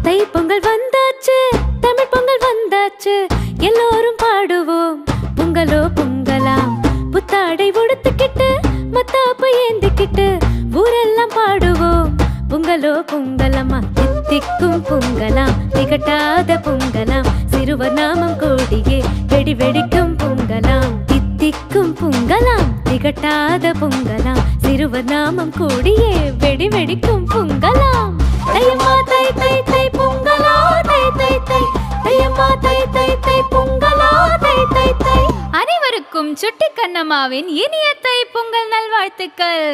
தை பொங்கல் வந்தாச்சு, தமிழ் பொங்கல் வந்தாச்சு, எல்லோரும் பாடுவோம் பொங்கலோ பொங்கலாம். புத்தாடை உடுத்துக்கிட்டு மத்தாப்பு ஏந்திக்கிட்டு ஊரெல்லாம் பாடுவோம் பொங்கலோ பொங்கலம்மா. தித்திக்கும் பொங்கலாம், திகட்டாத பொங்கலாம், சிறுவர் நாமம் கோடியே வெடி வெடிக்கும் பொங்கலாம். தித்திக்கும் பொங்கலாம், திகட்டாத பொங்கலாம், சிறுவர் நாமம் கோடியே வெடி வெடிக்கும் பொங்கலாம். தையம்மா தை தை தை பொங்கலா, தை தை தை தையம்மா தை தை தை பொங்கலா, தை தை தை. அனைவருக்கும் சுட்டி கண்ணம்மாவின் இனிய தை பொங்கல் நல்வாழ்த்துக்கள்.